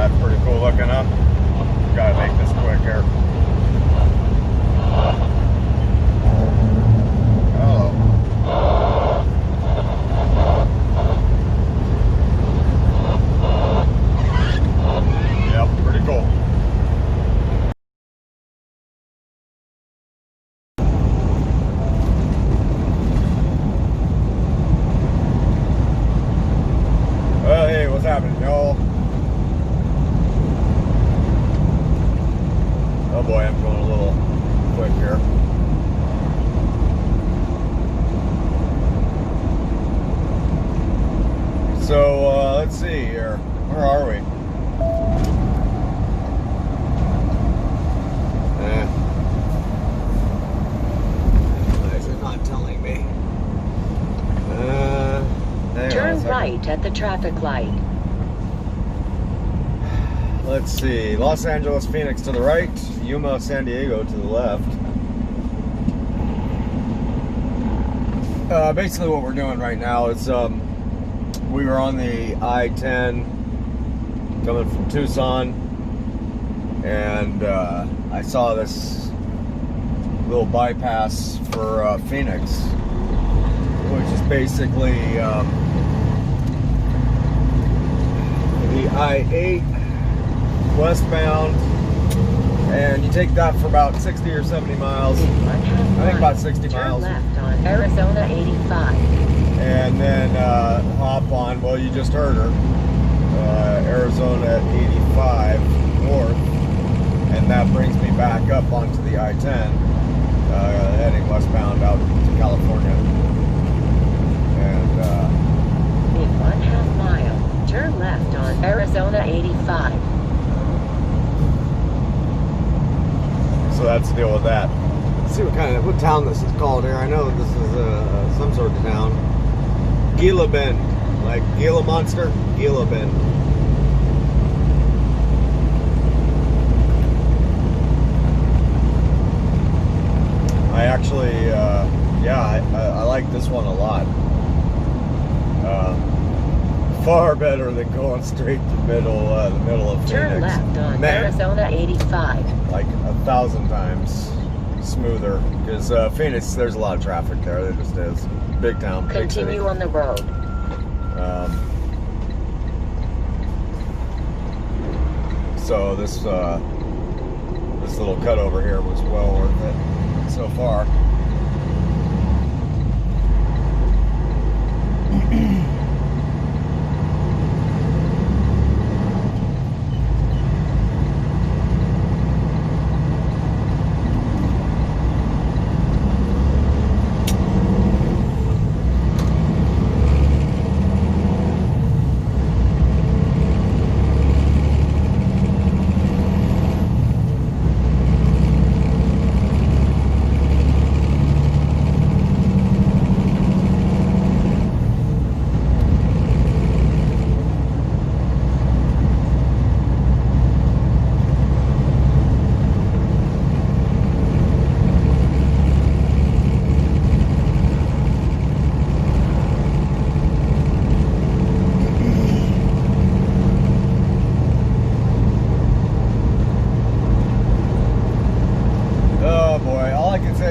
That's pretty cool looking, huh? Gotta make this quick here. Oh. Yep, pretty cool. Well, hey, what's happening, y'all? Oh boy, I'm going a little quick here. So, let's see here. Where are we? They're not telling me. Turn right at the traffic light. Let's see. Los Angeles, Phoenix to the right. Yuma, San Diego to the left. Basically what we're doing right now is we were on the I-10 coming from Tucson, and I saw this little bypass for Phoenix, which is basically the I-8 westbound, and you take that for about 60 or 70 miles. I think about 60 miles. Turn left on Arizona 85. And then hop on, well, you just heard her, Arizona 85 north, and that brings me back up onto the I-10, heading westbound out to California. And in 1/2 mile, turn left on Arizona 85. so that's the deal with that. Let's see what town this is called here. I know this is some sort of town. Gila Bend, like Gila Monster, Gila Bend. I actually, I like this one a lot. Far better than going straight to the middle of Phoenix. Turn left on Arizona 85. Like 1,000 times smoother, because Phoenix, there's a lot of traffic there. There just is. Big town, big city. Continue on the road. So this little cut over here was well worth it so far.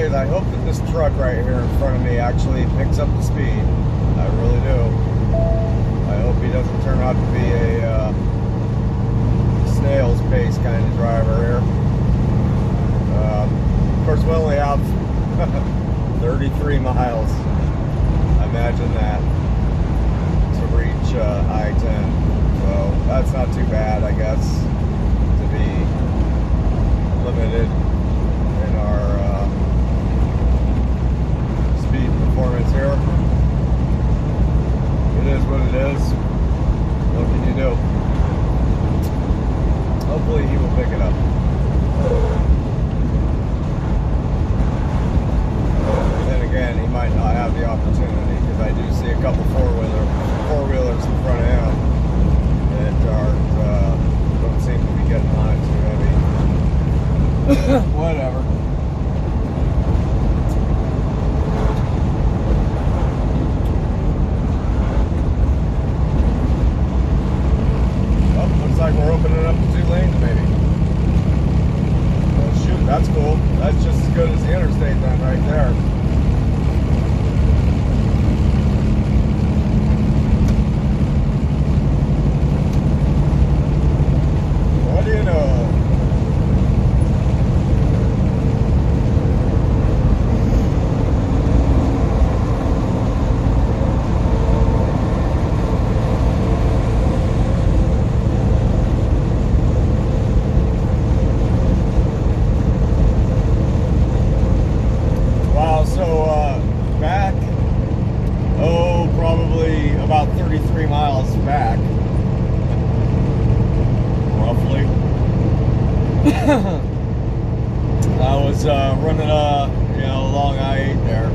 I hope that this truck right here in front of me actually picks up the speed. I really do. I hope he doesn't turn out to be a snail's pace kind of driver here. Of course, we only have 33 miles. Imagine that, to reach I-10. So that's not too bad, I guess, to be limited in our speed performance here. It is what it is. What can you do? Hopefully he will pick it up. Then again, he might not have the opportunity, because I do see a couple four-wheelers in front of him that don't seem to be getting on it too heavy. Whatever. Looks like we're they're opening up to 2 lanes maybe. Oh shoot, that's cool. That's just as good as the interstate then right there. What do you know? Probably about 33 miles back, roughly. I was running along I-8 there,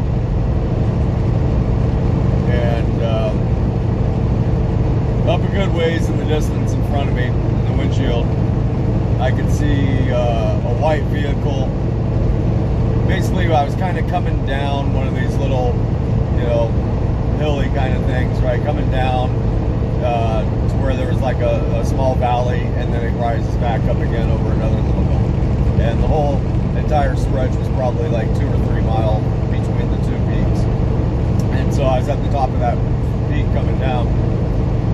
and up a good ways in the distance in front of me, in the windshield, I could see a white vehicle. Basically, I was kind of coming down one of these little, hilly kind of things, right? Coming down to where there was like a small valley, and then it rises back up again over another little hill. And the whole entire stretch was probably like 2 or 3 miles between the 2 peaks. And so I was at the top of that peak coming down,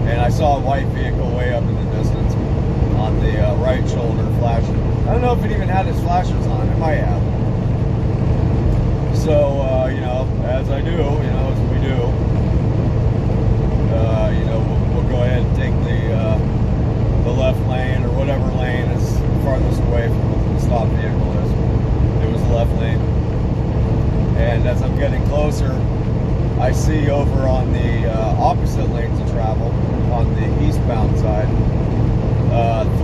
and I saw a white vehicle way up in the distance on the right shoulder flashing. I don't know if it even had its flashers on. It might have. So, as I do, as we do, we'll go ahead and take the left lane, or whatever lane is farthest away from the stop vehicle is. It was the left lane. And as I'm getting closer, I see over on the opposite lanes of travel, on the eastbound side,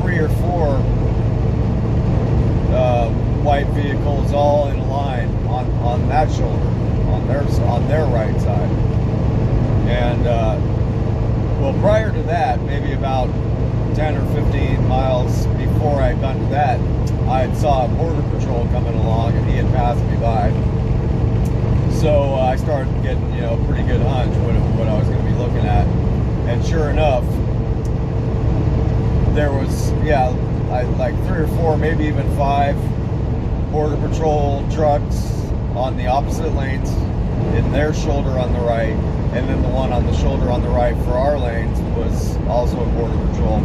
3 or 4 white vehicles all in a line on that shoulder, on their right side. And well, prior to that, maybe about 10 or 15 miles before I got to that, I saw a border patrol coming along, and he had passed me by. So I started getting, a pretty good hunch what I was going to be looking at. And sure enough, there was, like 3 or 4, maybe even 5 border patrol trucks on the opposite lanes in their shoulder on the right, and then the one on the shoulder on the right for our lanes was also a border patrol.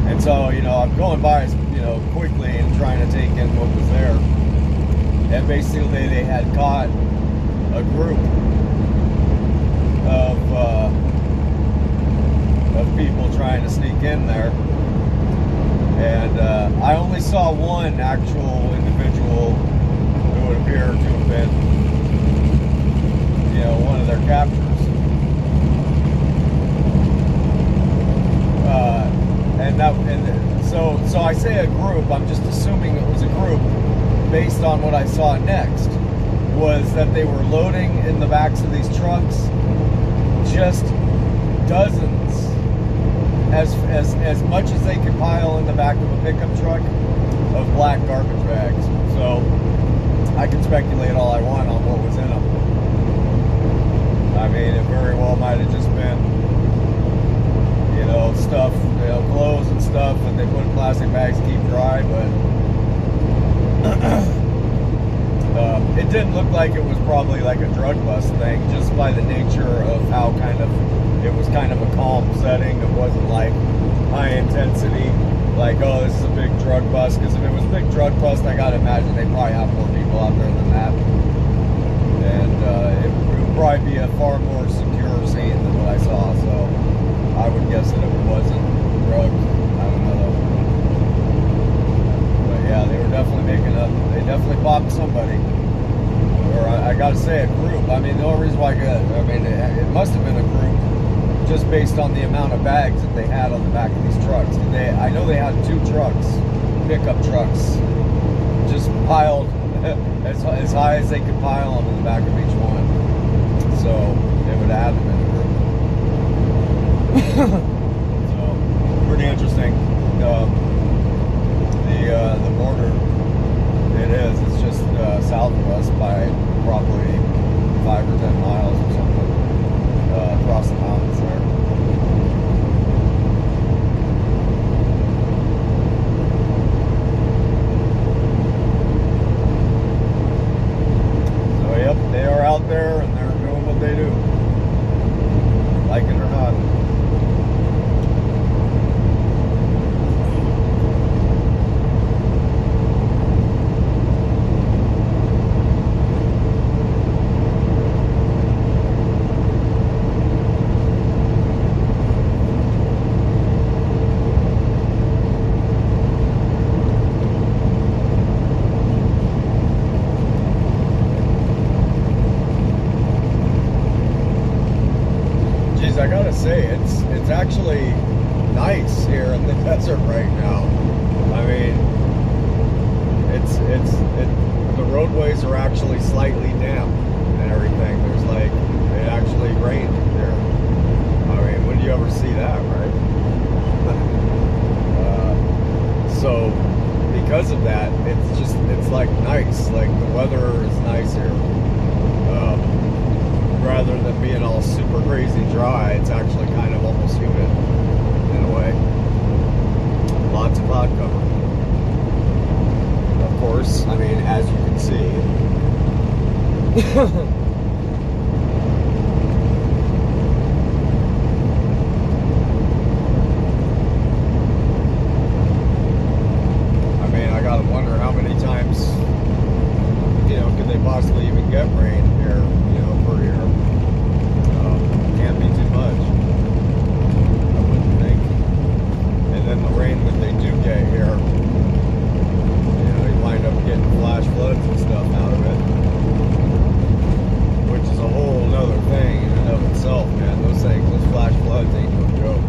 And so, I'm going by, quickly and trying to take in what was there. And basically they had caught a group of people trying to sneak in there. And I only saw one actual individual who would appear to have been, one of their captors. So I say a group. I'm just assuming it was a group based on what I saw next. Was that they were loading in the backs of these trucks just dozens, as much as they could pile in the back of a pickup truck, of black garbage bags. So I can speculate all I want on what was in them. I mean, it very well might have just been, stuff, clothes and stuff that they put in plastic bags to keep dry, but it didn't look like it was probably like a drug bust thing, just by the nature of how it was kind of a calm setting. It wasn't like high intensity, like, oh, this is a big drug bust, because if it was a big drug bust, I gotta imagine they probably have more people out there than that. And it would probably be a far more secure scene than what I saw, so I would guess that it wasn't drugs. I don't know though. But yeah, they were definitely they definitely popped somebody. Or I gotta say a group. I mean, the only reason why it must have been a group just based on the amount of bags that they had on the back of these trucks. I know they had 2 trucks, pickup trucks, just piled as high as they could pile them in the back of each one. So they would have had them in a group. So pretty interesting. The border, it is. It's just south of us by probably 5 or 10 miles or something, across the mountains there. in the desert right now. I mean, the roadways are actually slightly damp and everything. There's like, it actually rained there. I mean, when do you ever see that, right? So because of that, it's like nice. Like the weather is nice here. Rather than being all super crazy dry, it's actually kind of almost humid in a way. Lots of cloud cover. Of course, I mean, as you can see. I mean, I gotta wonder how many times, could they possibly even get rain here, per year. Can't be too much, I wouldn't think. And then the rain that they do get here, you wind up getting flash floods and stuff out of it, which is a whole nother thing in and of itself, man. Those flash floods ain't no joke.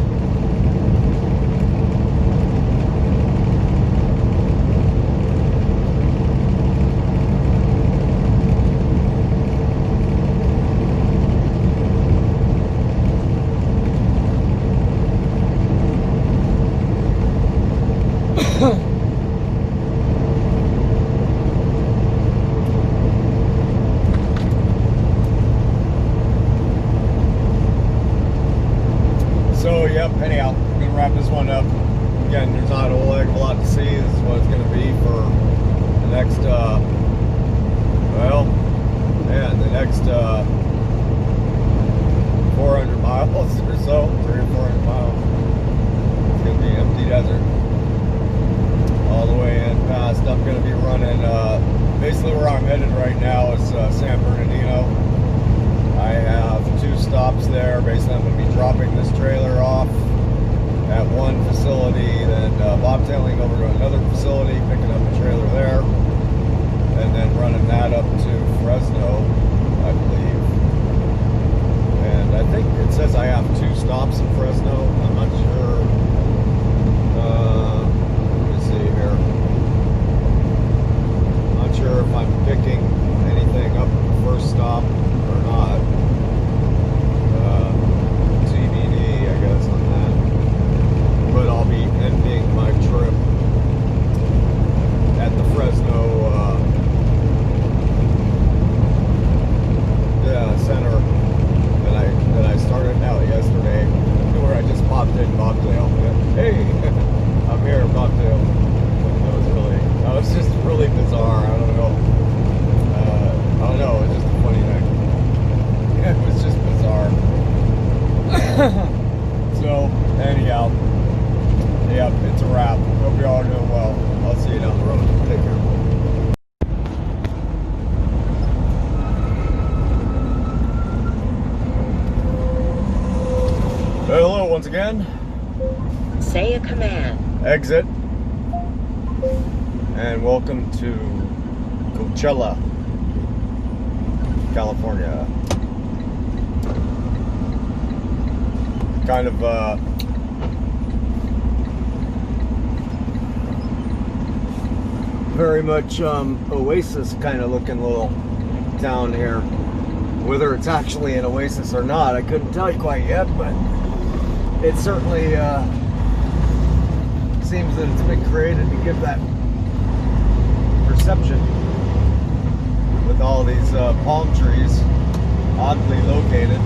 So, yep, anyhow, I'm going to wrap this one up. Again, there's not a whole heck of a lot to see. This is what it's going to be for the next, the next 400 miles or so, 300 or 400 miles. It's going to be empty desert all the way in past. I'm going to be running, basically where I'm headed right now is San Bernardino. I have 2 stops there. Basically, I'm going to be dropping this trailer off at one facility, then bobtailing over to another facility, picking up a trailer there, and then running that up to Fresno, I believe. And I think it says I have 2 stops in Fresno. I'm not sure. Let me see here. I'm not sure if I'm picking anything up at the first stop or not. TBD, I guess, on that. But I'll be ending my trip at the Fresno center that I started out yesterday, where I just popped in Bobtail. Hey, I'm here at Bobtail. That was just really bizarre. I don't know. It was just a funny night. It was just bizarre. So, anyhow, yep, it's a wrap. Hope you all are doing well. I'll see you down the road. Take care. Hello once again. Say a command. Exit. And welcome to Coachella, California. Kind of very much oasis kind of looking little town here. Whether it's actually an oasis or not, I couldn't tell you quite yet, but it certainly seems that it's been created to give that perception with all these palm trees oddly located.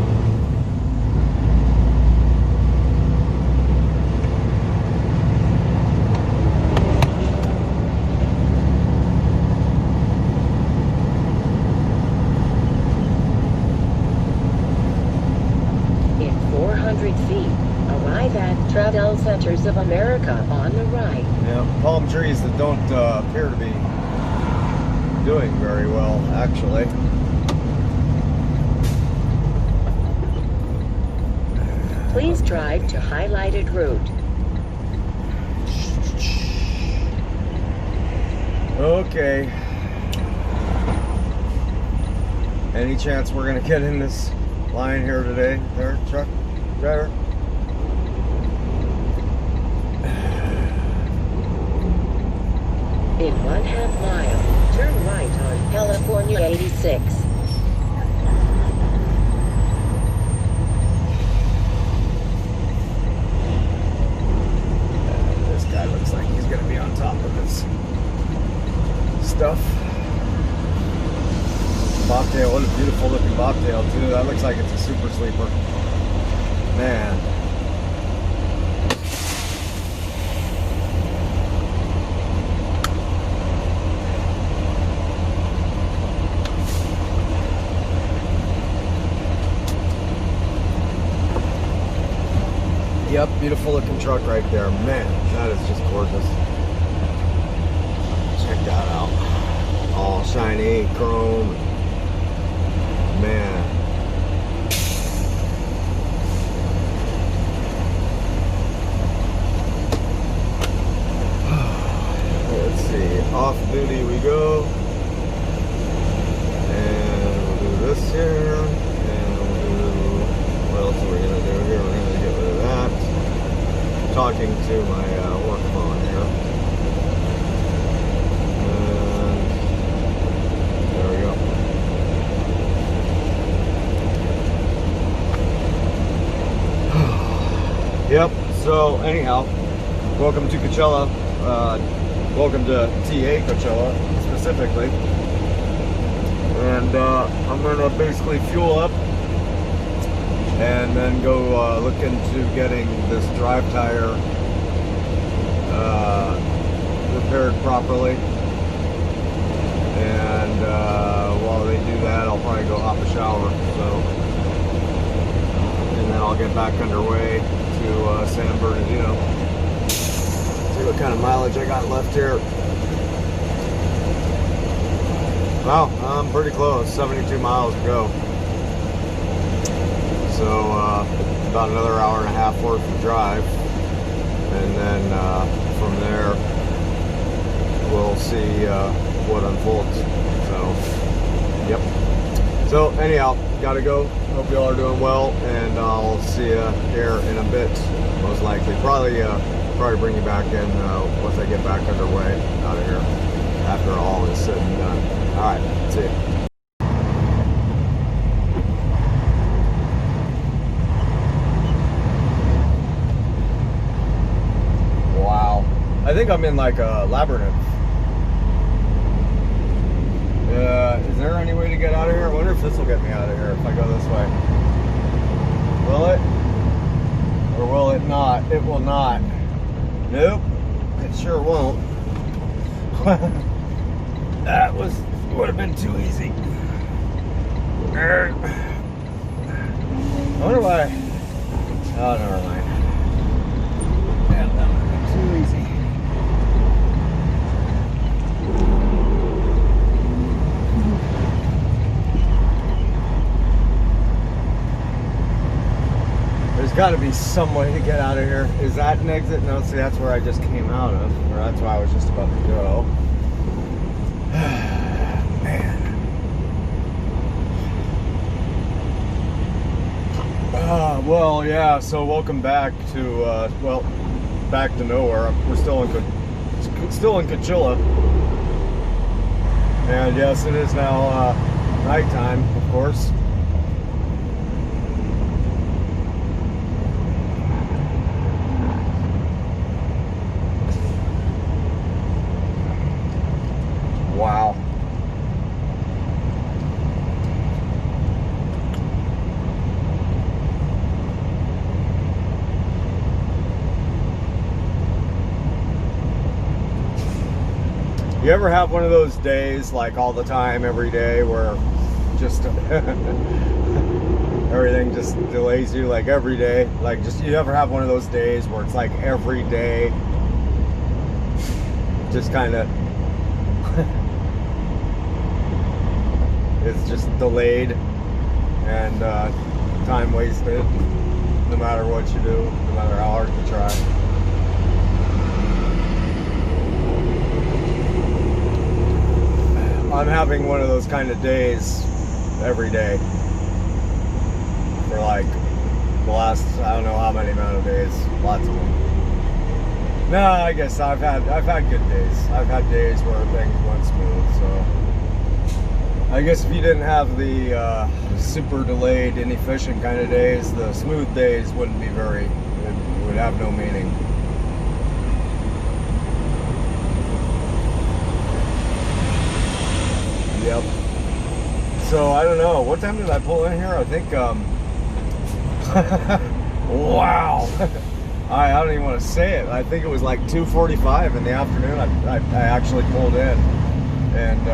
In 400 feet, arrive at Travel Centers of America on the right. Yeah, palm trees that don't appear to be doing very well, actually. Please drive to highlighted route. Okay. Any chance we're gonna get in this line here today, there, truck driver? California 86. This guy looks like he's gonna be on top of his stuff. Bobtail, what a beautiful looking bobtail too. That looks like it's a super sleeper. Man. Yep, beautiful looking truck right there. Man, that is just gorgeous. Check that out. All shiny, chrome. Man. Let's see. Off duty we go. And we'll do this here. And we'll do, what else are we going to do here? We're going to get rid of that. Talking to my work phone here. And there we go. Yep, so anyhow, welcome to Coachella. Welcome to TA Coachella specifically. And I'm gonna basically fuel up and then go look into getting this drive tire repaired properly. And while they do that, I'll probably go hop a shower. So, and then I'll get back underway to San Bernardino. See what kind of mileage I got left here. Wow, I'm pretty close. 72 miles to go. So about another hour and a half worth of drive, and then from there we'll see what unfolds. So, yep. So anyhow, gotta go. Hope y'all are doing well, and I'll see you here in a bit. Most likely, probably bring you back in once I get back underway out of here after all is said and done. All right, see you. I think I'm in like a labyrinth. Is there any way to get out of here? I wonder if this will get me out of here if I go this way. Will it? Or will it not? It will not. Nope. It sure won't. That would have been too easy. I wonder why. Oh, never mind. Yeah, that would have been too easy. There's got to be some way to get out of here. Is that an exit? No, see, that's where I just came out of. Or that's where I was just about to go. Man. Well, yeah, so welcome back to, well, back to nowhere. We're still in Coachella. And yes, it is now nighttime, of course. Wow. You ever have one of those days, like all the time, every day, where just everything just delays you, like every day? Like, just, you ever have one of those days where it's like every day just kind of it's just delayed and time wasted, no matter what you do, no matter how hard you try. I'm having one of those kind of days every day for like the last, I don't know how many amount of days, lots of them. No, I guess I've had good days. I've had days where things went smooth, so I guess if you didn't have the super delayed, inefficient kind of days, the smooth days wouldn't be very, it would have no meaning. Yep. So I don't know. What time did I pull in here? I think, wow. I don't even want to say it. I think it was like 2:45 in the afternoon. I actually pulled in, and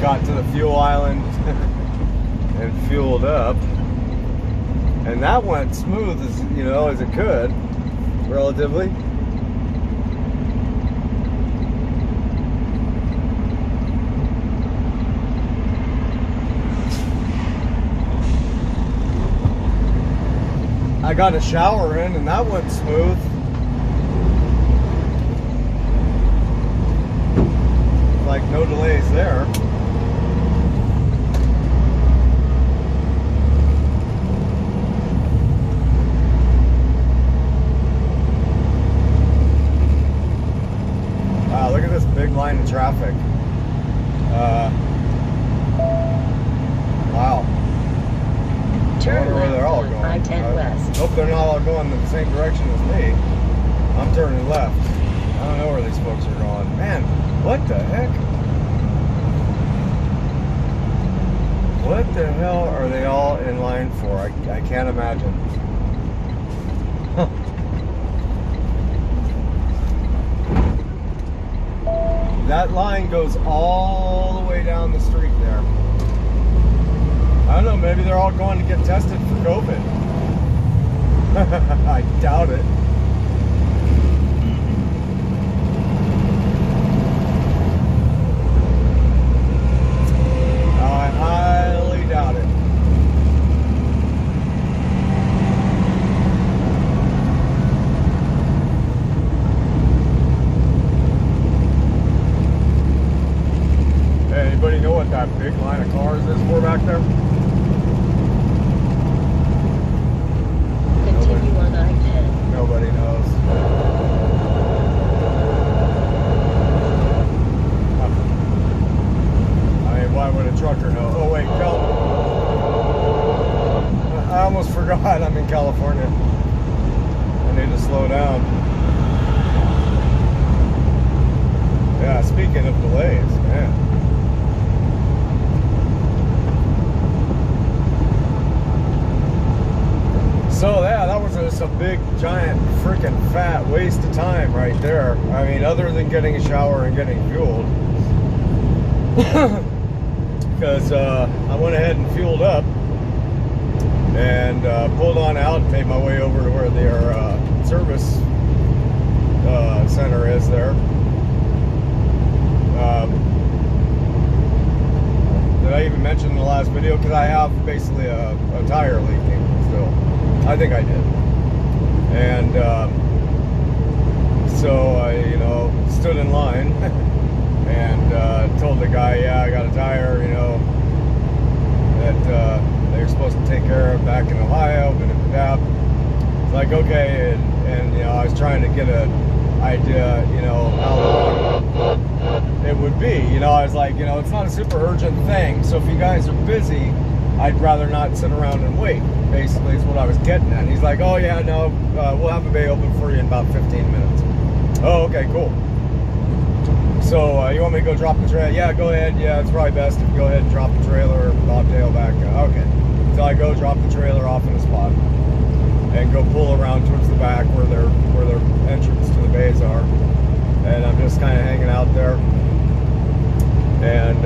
got to the fuel island and fueled up, and that went smooth as as it could, relatively. I got a shower in and that went smooth. Like no delays there. Wow, look at this big line of traffic. Wow. Turn where they're all left going. on I-10 West. Hope they're not all going in the same direction as me. I'm turning left. I don't know where these folks are going. Man, what the heck? What the hell are they all in line for? I can't imagine. Huh. That line goes all the way down the street there. I don't know, maybe they're all going to get tested for COVID. I doubt it. I highly doubt it. Hey, anybody know what that big line of cars is for back there? Continue on I-10. Nobody knows. I mean, why would a trucker know? Oh wait, I almost forgot I'm in California. I need to slow down. Yeah, speaking of delays, man. So yeah, that was just a big, giant, freaking fat waste of time right there. I mean, other than getting a shower and getting fueled. Because I went ahead and fueled up and pulled on out and made my way over to where their service center is there. Did I even mention in the last video? Because I have basically a tire leaking still. I think I did. And so I, stood in line and told the guy, yeah, I got a tire, that they were supposed to take care of back in Ohio, but it's like, okay, and I was trying to get an idea, how long it would be. I was like, it's not a super urgent thing, so if you guys are busy, I'd rather not sit around and wait. Basically, is what I was getting at. And he's like, oh yeah, no, we'll have a bay open for you in about 15 minutes. Oh, okay, cool. So you want me to go drop the trailer? Yeah, go ahead. Yeah, it's probably best if you go ahead and drop the trailer, bobtail back. Okay. So I go drop the trailer off in a spot and go pull around towards the back where their entrance to the bays are. And I'm just kind of hanging out there. And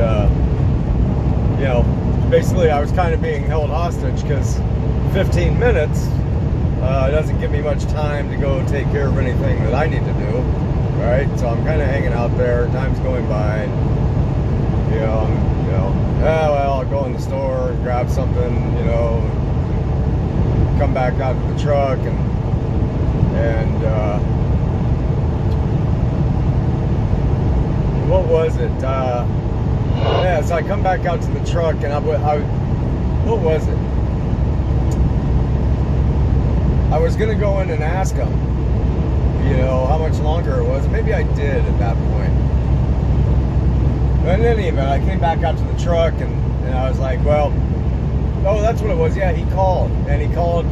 basically I was kind of being held hostage because 15 minutes doesn't give me much time to go take care of anything that I need to do, right? So I'm kind of hanging out there, time's going by, well, I'll go in the store and grab something, come back out to the truck and what was it? Yeah, so I come back out to the truck and what was it? I was gonna go in and ask him, you know, how much longer it was. Maybe I did at that point. But in any event, I came back out to the truck and I was like, well, oh, that's what it was. Yeah, he called. And he called,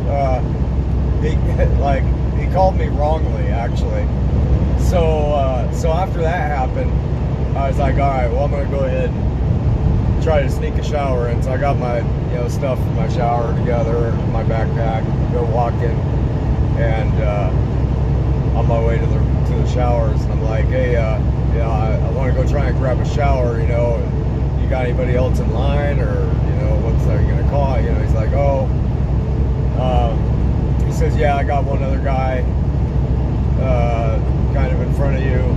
he called me wrongly, actually. So after that happened, I was like, all right, well, I'm going to go ahead and try to sneak a shower in. So I got my, you know, stuff from my shower together, my backpack, go walking, and on my way to the showers, and I'm like, hey, you know, I want to go try and grab a shower, you know, you got anybody else in line, or, you know, are you going to call? You know, he's like, oh, he says, yeah, I got one other guy kind of in front of you.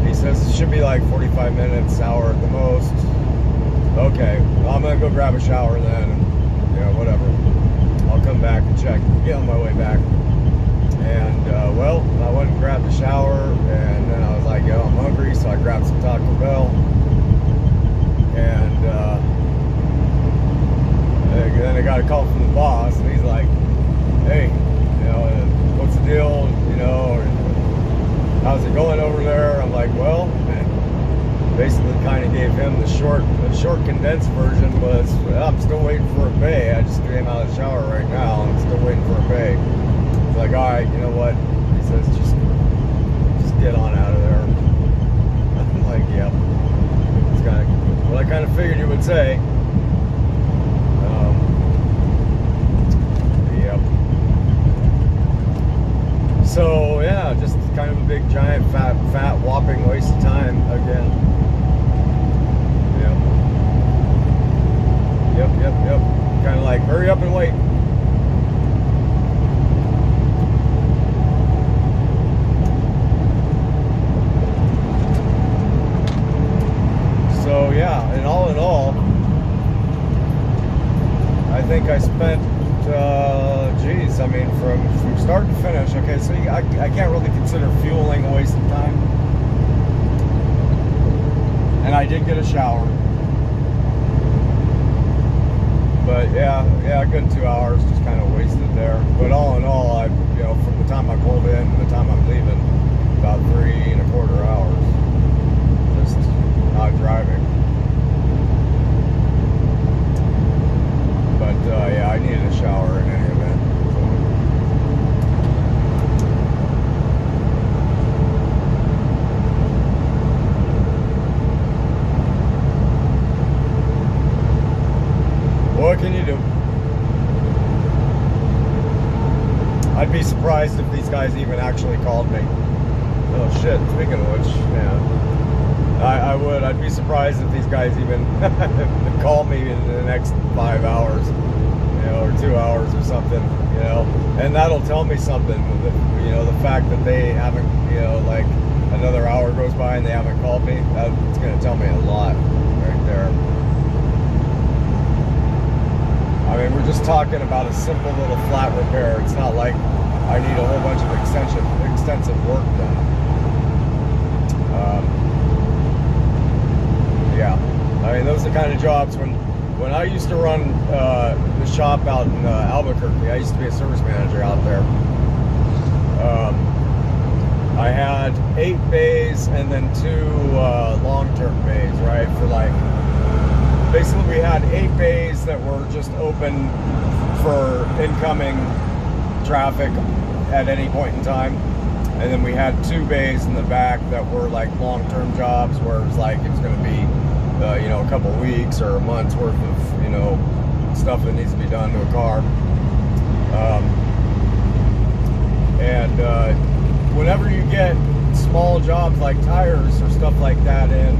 He says it should be like 45 minutes, hour at the most. Okay, well, I'm gonna go grab a shower then, and, you know, whatever. I'll come back and check, get on my way back. And well, I went and grabbed a shower, and then I was like, yo, I'm hungry, so I grabbed some Taco Bell. And then I got a call from the boss, and he's like, hey, you know, what's the deal, you know, or how's it going over there? I'm like, well, and basically kind of gave him the short condensed version was, well, I'm still waiting for a bay. I just came out of the shower right now, and I'm still waiting for a bay. He's like, all right, you know what? He says, just get on out of there. I'm like, yep. It's kind of what I kind of figured you would say. Yep. So yeah, just kind of a big, giant, fat, whopping waste of time again. Yep. Kind of like, hurry up and wait. So yeah, and all in all, I think I spent, geez, I mean, from start to finish. Okay, so I can't really consider fueling a waste of time. And I did get a shower. But yeah, a good 2 hours just kind of wasted there. But all in all, you know, from the time I pulled in to the time I'm leaving, about 3¼ hours just not driving. But yeah, I needed a shower in any event. What can you do? I'd be surprised if these guys even actually called me. Oh shit, speaking of which, yeah. I'd be surprised if these guys even call me in the next 5 hours, you know, or 2 hours or something, you know. And that'll tell me something, you know, the fact that they haven't, you know, like another hour goes by and they haven't called me, that's going to tell me a lot right there. I mean, we're just talking about a simple little flat repair. It's not like I need a whole bunch of extensive work done. Yeah, I mean, those are the kind of jobs when I used to run the shop out in Albuquerque. I used to be a service manager out there. I had 8 bays and then 2 long-term bays, right? For like, basically we had 8 bays that were just open for incoming traffic at any point in time, and then we had 2 bays in the back that were like long-term jobs, where it was like it was going to be you know, a couple weeks or a month's worth of, you know, stuff that needs to be done to a car. Whenever you get small jobs like tires or stuff like that in,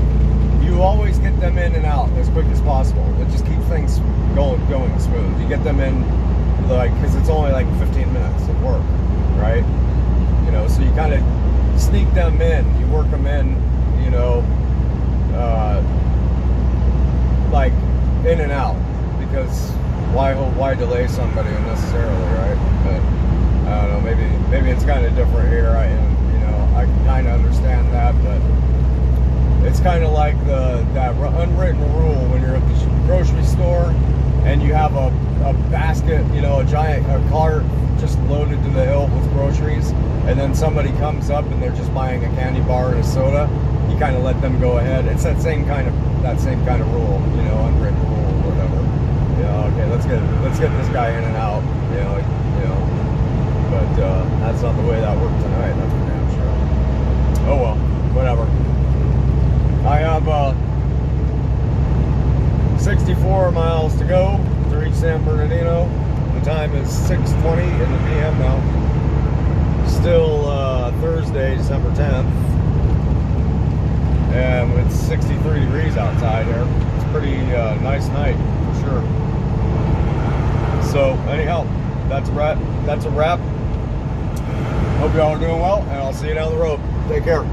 you always get them in and out as quick as possible. It just keeps things going smooth. You get them in, like, because it's only like 15 minutes of work, right? You know, so you kind of sneak them in, you work them in, you know, like in and out, because why delay somebody unnecessarily, right? But I don't know, maybe it's kind of different here. You know, I can kind of understand that, but it's kind of like that unwritten rule when you're at the grocery store and you have a basket, you know, a cart just loaded to the hilt with groceries, and then somebody comes up and they're just buying a candy bar and a soda, you kind of let them go ahead. It's that same kind of rule, you know, unwritten rule or whatever. You know, okay, let's get this guy in and out. You know. But that's not the way that worked tonight. That's for damn sure. Oh well, whatever. I have 64 miles to go to reach San Bernardino. The time is 6:20 in the PM now. Still Thursday, December 10th. And it's 63 degrees outside here. It's a pretty nice night for sure. So anyhow, that's a wrap. Hope y'all are doing well, and I'll see you down the road. Take care.